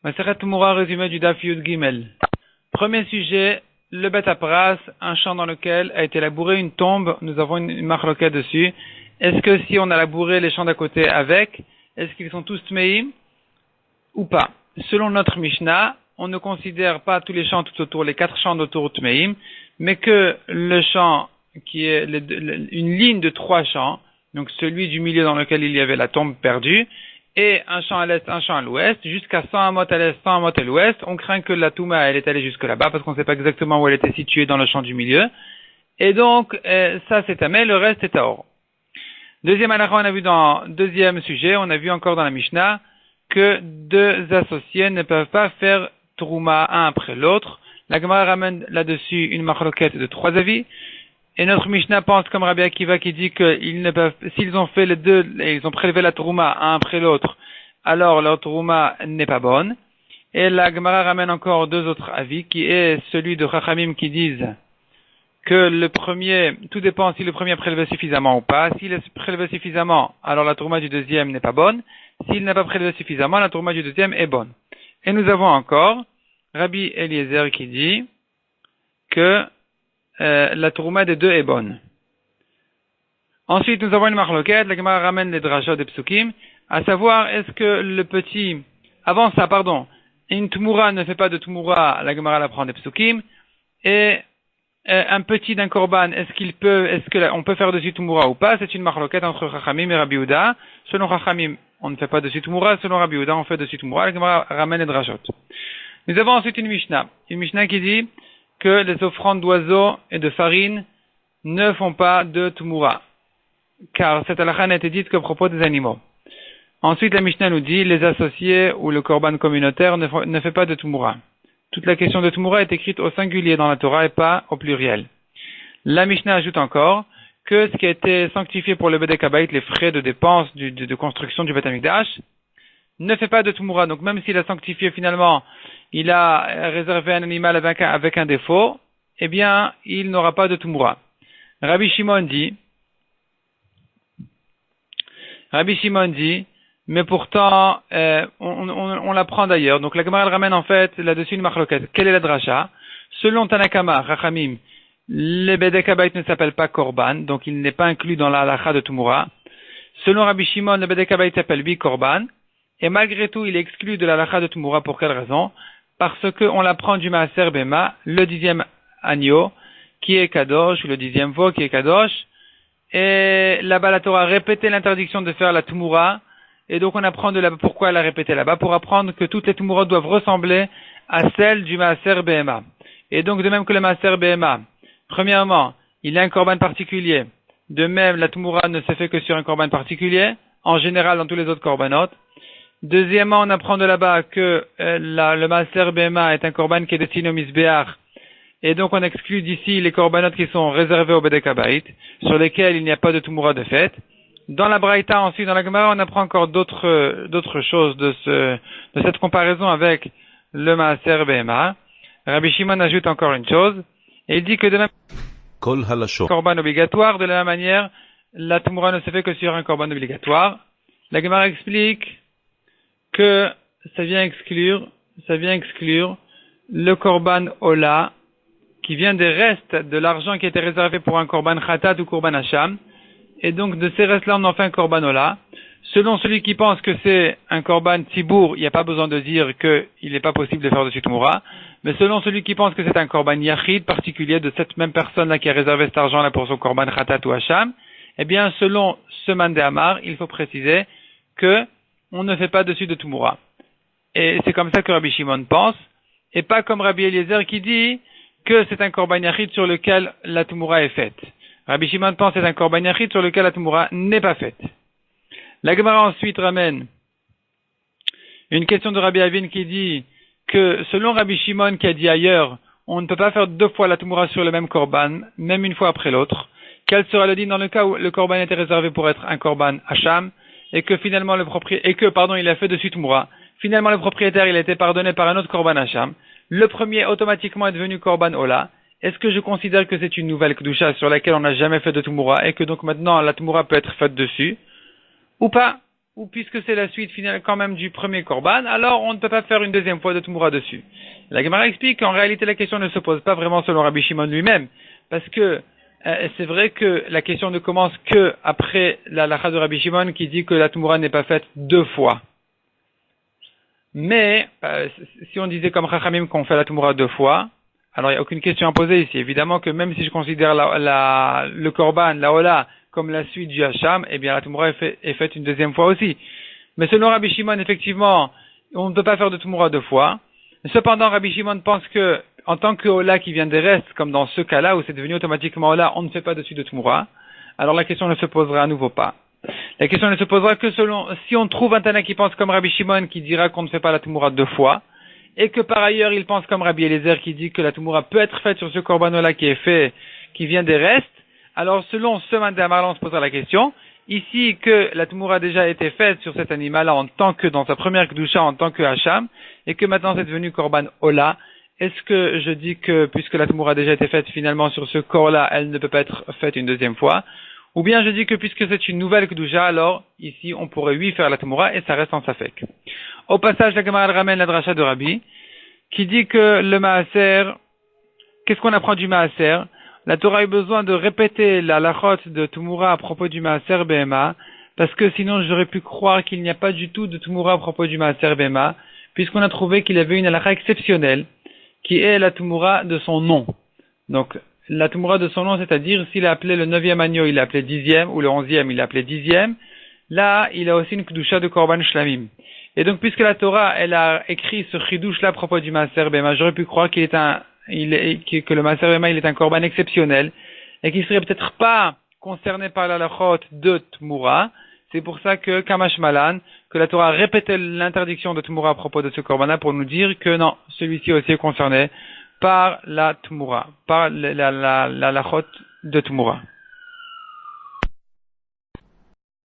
Maseret Tumura, résumé du Daf Yud Gimel. Premier sujet, le Bet Apras, un champ dans lequel a été labouré une tombe. Nous avons une marloquette dessus. Est-ce que si on a labouré les champs d'à côté avec, est-ce qu'ils sont tous Tmeim ou pas? Selon notre Mishnah, on ne considère pas tous les champs tout autour, les 4 champs d'autour Tmeim, mais que le champ qui est une ligne de 3 champs, donc celui du milieu dans lequel il y avait la tombe perdue, et un champ à l'est, un champ à l'ouest, jusqu'à 100 amot à l'est, 100 amot à l'ouest. On craint que la Touma, elle est allée jusque là-bas, parce qu'on ne sait pas exactement où elle était située dans le champ du milieu. Et donc, ça c'est Tamé, le reste est Taor. Deuxième halakha, on a vu dans deuxième sujet, on a vu encore dans la Mishnah, que 2 associés ne peuvent pas faire Trouma un après l'autre. La Gemara ramène là-dessus une marloquette de 3 avis. Et notre Mishnah pense comme Rabbi Akiva qui dit qu'ils ne peuvent, s'ils ont fait les deux, ils ont prélevé la Trouma un après l'autre, alors leur Trouma n'est pas bonne. Et la Gemara ramène encore 2 autres avis, qui est celui de Chachamim qui disent que le premier, tout dépend si le premier a prélevé suffisamment ou pas. S'il a prélevé suffisamment, alors la Trouma du deuxième n'est pas bonne. S'il n'a pas prélevé suffisamment, la Trouma du deuxième est bonne. Et nous avons encore Rabbi Eliezer qui dit que la Trouma des 2 est bonne. Ensuite, nous avons une marloquette, la Gemara ramène les drachot des psukim, à savoir, est-ce que le petit, avant ça, une Tumura ne fait pas de Tumura, la Gemara la prend des psukim, et un petit d'un korban, on peut faire dessus Tumura ou pas? C'est une marloquette entre Chachamim et Rabbi Yehuda. Selon Chachamim, on ne fait pas dessus Tumura, selon Rabbi Yehuda, on fait dessus Tumura, la Gemara ramène les drachot. Nous avons ensuite une Mishnah qui dit que les offrandes d'oiseaux et de farine ne font pas de Tumura, car cette halakha n'a été dite qu'à propos des animaux. Ensuite, la Mishnah nous dit, les associés ou le korban communautaire ne fait pas de Tumura. Toute la question de Tumura est écrite au singulier dans la Torah et pas au pluriel. La Mishnah ajoute encore que ce qui a été sanctifié pour le Bedek Habayit, les frais de dépenses de construction du Beth Amikdash, ne fait pas de Tumura. Donc même s'il a sanctifié finalement, il a réservé un animal avec un défaut, eh bien, il n'aura pas de Tumura. Rabbi Shimon dit, mais pourtant, on l'apprend d'ailleurs. Donc la Gemara ramène en fait là-dessus une marloquette. Quelle est la dracha? Selon Tanakama, Rachamim, les Bedek Habayit ne s'appellent pas Korban, donc il n'est pas inclus dans la halakha de Tumura. Selon Rabbi Shimon, le Bedek Habayit s'appelle Bi Korban, et malgré tout, il est exclu de la halakha de Tumura. Pour quelle raison? Parce qu'on l'apprend du Maaser Bema, le 10e agneau, qui est Kadosh, ou le 10e veau qui est Kadosh, et là-bas la Torah a répété l'interdiction de faire la Tumura, et donc on apprend pourquoi elle a répété là-bas, pour apprendre que toutes les Tumurot doivent ressembler à celles du Maaser Bema. Et donc de même que le Maaser Bema, premièrement, il a un korban particulier, de même la Tumura ne se fait que sur un korban particulier, en général dans tous les autres korbanot. Deuxièmement, on apprend de là-bas que le Maaser Bema est un korban qui est destiné au Misbéach, et donc on exclut d'ici les korbanot qui sont réservés au Bedek Habayit, sur lesquels il n'y a pas de Tumura de fait. Dans la Braïta, ensuite, dans la Gemara, on apprend encore d'autres choses de cette comparaison avec le Maaser Bema. Rabbi Shimon ajoute encore une chose, et il dit que de même korban obligatoire, de la même manière, la Tumura ne se fait que sur un korban obligatoire. La Gemara explique que ça vient exclure le korban Ola, qui vient des restes de l'argent qui était réservé pour un korban Khatat ou korban Hacham, et donc de ces restes-là on en fait un korban Ola. Selon celui qui pense que c'est un korban Tzibour, il n'y a pas besoin de dire qu'il n'est pas possible de faire dessus Tumura, mais selon celui qui pense que c'est un korban Yachid particulier de cette même personne-là qui a réservé cet argent-là pour son korban Khatat ou Hacham, eh bien selon ce Mandé Amar, il faut préciser que on ne fait pas dessus de Tumura. Et c'est comme ça que Rabbi Shimon pense, et pas comme Rabbi Eliezer qui dit que c'est un korban yachid sur lequel la Tumura est faite. Rabbi Shimon pense que c'est un korban yachid sur lequel la Tumura n'est pas faite. La Gemara ensuite ramène une question de Rabbi Avin qui dit que selon Rabbi Shimon qui a dit ailleurs, on ne peut pas faire 2 fois la Tumura sur le même korban, même une fois après l'autre. Quel sera le din dans le cas où le korban était réservé pour être un korban Hacham, et que finalement il a fait dessus Tumura. Finalement le propriétaire il a été pardonné par un autre korban Hacham. Le premier automatiquement est devenu korban Ola. Est-ce que je considère que c'est une nouvelle Kedusha sur laquelle on n'a jamais fait de Tumura et que donc maintenant la Tumura peut être faite dessus ou pas? ou puisque c'est la suite finale quand même du premier korban, alors on ne peut pas faire une deuxième fois de Tmoura dessus. La Gemara explique qu'en réalité la question ne se pose pas vraiment selon Rabbi Shimon lui-même, parce que c'est vrai que la question ne commence que après la halakha de Rabbi Shimon qui dit que la Tmoura n'est pas faite deux fois. Mais si on disait comme Chachamim qu'on fait la Tmoura deux fois, alors il n'y a aucune question à poser ici. Évidemment que même si je considère le korban, la hola, comme la suite du hacham, eh bien la Tmoura est faite une deuxième fois aussi. Mais selon Rabbi Shimon, effectivement, on ne peut pas faire de Tmoura deux fois. Cependant, Rabbi Shimon pense que, en tant que hola qui vient des restes, comme dans ce cas-là où c'est devenu automatiquement hola, on ne fait pas dessus de Tmoura. Alors la question ne se posera à nouveau pas. La question ne se posera que si on trouve un Tana qui pense comme Rabbi Shimon qui dira qu'on ne fait pas la Tmoura deux fois, et que par ailleurs il pense comme Rabbi Eliezer qui dit que la Tmoura peut être faite sur ce korban-là qui vient des restes, alors selon ce mandamar, on se posera la question, ici que la Tmoura a déjà été faite sur cet animal-là en tant que, dans sa première Kedusha, en tant que Hacham, et que maintenant c'est devenu korban Ola, est-ce que je dis que puisque la Tmoura a déjà été faite finalement sur ce corps-là, elle ne peut pas être faite une deuxième fois? Ou bien je dis que puisque c'est une nouvelle Kedusha, alors ici on pourrait oui faire la Tmoura et ça reste en Safek. Au passage, la Gemara ramène la dracha de Rabbi, qui dit que le Maaser, qu'est-ce qu'on apprend du Maaser? La Torah a eu besoin de répéter la halachot de Tmoura à propos du Maaser Behema, parce que sinon j'aurais pu croire qu'il n'y a pas du tout de Tmoura à propos du Maaser Behema, puisqu'on a trouvé qu'il avait une halakha exceptionnelle, qui est la Tmoura de son nom. Donc, la Tmoura de son nom, c'est-à-dire s'il a appelé le 9e agneau, il l'a appelé 10e, ou le 11e, il l'a appelé 10e, là, il a aussi une Kedusha de Korban Shlamim. Et donc, puisque la Torah, elle a écrit ce chidouche-là à propos du Maaser Behema, j'aurais pu croire que le Maaser Behema, il est un Korban exceptionnel, et qu'il serait peut-être pas concerné par la halachot de Tmoura. C'est pour ça que, Kamash Malan, que la Torah répétait l'interdiction de Tmoura à propos de ce Korban pour nous dire que non, celui-ci aussi est concerné par la Tmoura, par la halachot de Tmoura.